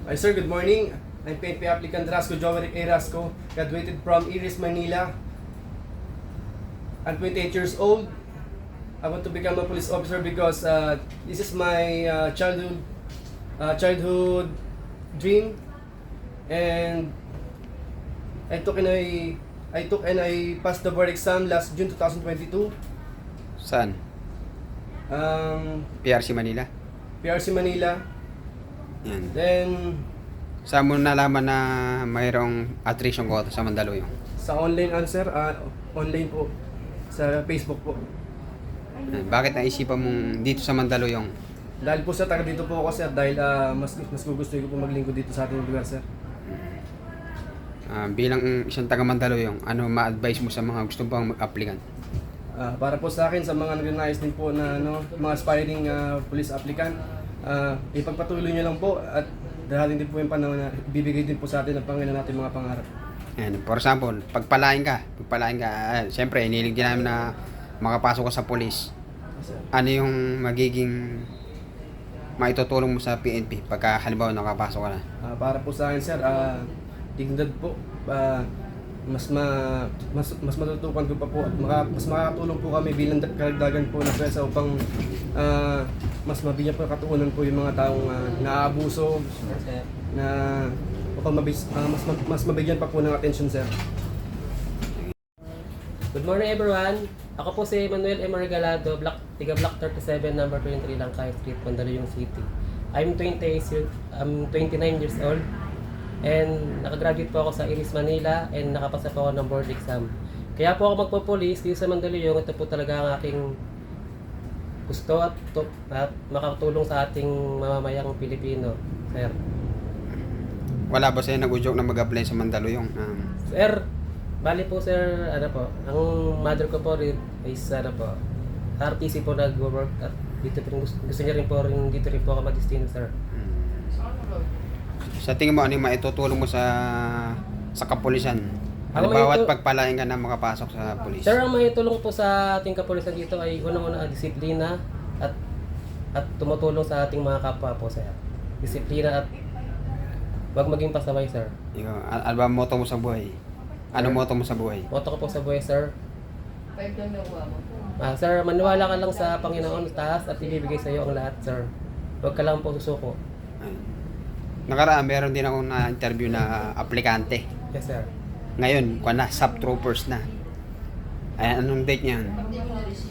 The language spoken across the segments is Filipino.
Hi sir, good morning. I'm PNP applicant Rasco Jomeric A. Rasco, graduated from Iris, Manila. I'm 28 years old. I want to become a police officer because this is my childhood dream, and I took and I passed the board exam last June 2022. Saan? PRC Manila? PRC Manila. Yan. Then Saan mo nalaman na mayroong attrition quota sa Mandaluyong? sa online answer, online po sa Facebook po. Yan. Bakit naisipan mong dito sa Mandaluyong? Dahil po sa taga dito po ako sir, dahil mas gugustuhin ko po maglingkod dito sa ating lugar sir. Bilang isang taga Mandaluyong, ano ma-advise mo sa mga gusto pang mag-applicant? Para po sa akin, sa mga nag-nais din po na mga aspiring police applicant, ipagpatuloy nyo lang po at darating din po yung panahon na bibigay din po sa atin ng Panginoon natin mga pangarap. Yan. For example, pagpalain ka, siyempre, inilig din namin na makapasok ka sa police. Ano yung magiging maitutulong mo sa PNP pagka halimbawa nakapasok ka na? Para po sa akin sir, dignidad po, mas matutukan ko pa po at mas makakatulong po kami bilang karagdagan po na pwersa upang mas mabigyan po katuunan po yung mga taong naaabuso na upang mas mabigyan pa po ng atensyon sir. Good morning everyone. Ako po si Manuel M. Regalado, tiga Block 37, number 23 Langkay Street, Mandaluyong City. I'm 29 years old and nakagraduate po ako sa Iris, Manila and nakapasa po ako ng board exam. Kaya po ako magpo-police dito sa Mandaluyong. Ito po talaga ang aking gusto at makatulong sa ating mamamayang Pilipino, sir. Wala ba sa'yo nag-udyok na mag-apply sa Mandaluyong? Sir, bali po sir, ano po, ang mother ko po rin is ano po, RTC po nag-work at dito po, gusto niya rin dito rin po ako mag-destino sir. Sa tingin mo, ano yung maitutulong mo sa kapulisan? Ang Halimbawa at pagpalain ka na makapasok sa pulis. Sir, ang may tulong po sa ating kapulisan dito ay unang-una disiplina at tumutulong sa ating mga kapwa po sir. Disiplina at huwag maging pasaway sir. Ikaw, ano ba ang motto mo sa buhay? Anong motto mo sa buhay? Motto ko po sa buhay sir. Sir, maniwala ka lang sa Panginoon taas at ibibigay sa iyo ang lahat sir. Huwag ka lang po susuko. Ayun. Nakaraan, meron din akong na-interview na aplikante. Yes sir. Ngayon, sub-troopers na. Ay, anong date niyan?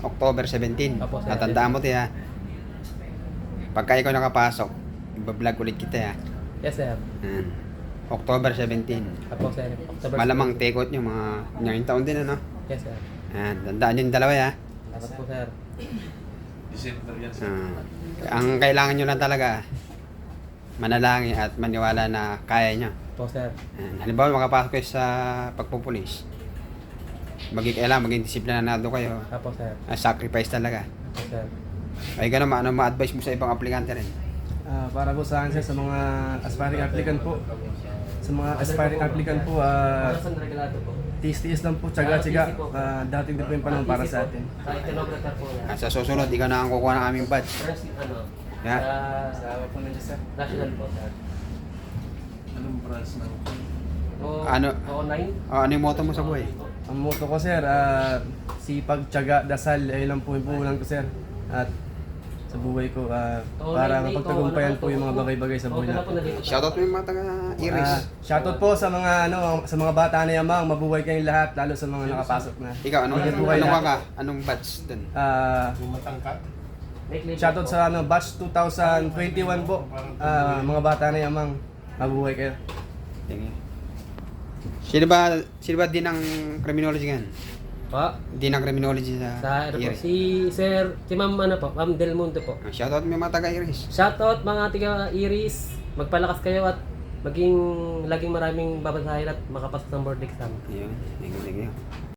October 17. Opo, sir. Natandaan mo tiya. Pagka ikaw nakapasok, ibablog ulit kita ya. Yes sir. Ayan. October 17. Apo sir. October Malamang take-out nyo, mga ngayong taon din ano. Yes sir. Ayan, tandaan yung dalawa ya. Salamat po sir. December yan sir. Ang kailangan nyo lang talaga, manalangin at maniwala na kaya nyo. Po sir. Halimbawa makapasok kayo sa pagpupulis, maging disiplinado kayo. Apo sir. Sacrifice talaga. Apo sir. Ay ganun, ano ma-advise mo sa ibang aplikante rin? Para po sa akin sir, sa mga aspiring applicant po, Saan regalado po? tiis-tiis lang po, tsaga-tsaga, dating din po yung panahon para sa atin. Sa itinographer po yan. Sa susunod, ikaw na ang kukuha ng aming badge. First, Yeah. sa Salamat po nandiyan sir. national po sir. Anong branch ng Ano? O 9? Ano yung motto mo sa buhay? Ang motto ko sir, sipag, tsaga, dasal, ayun lang po yung puhunan ko sir. At sa buhay ko, para mapagtagumpayan po yung mga bagay-bagay sa buhay natin. Shoutout mo yung mga taga-Iris. Shoutout po sa mga sa mga bata na yamang, mabuhay kayong lahat, lalo sa mga nakapasok na. Ikaw, anong badge dun? matangkat? Shoutout sa batch 2021 po. Mga bata na yamang, mabuhay kayo. Sige. Sino ba din ang criminology ngayon? Po? Din ang criminology sa Sa ano po? Iris? Si Ma'am ano po? Ma'am Del Mundo po. Shoutout mo yung mga taga-Iris. Shoutout mga tiga Iris. Magpalakas kayo at laging maraming babasahin at makapasok ng board exam. Ayun, thank you.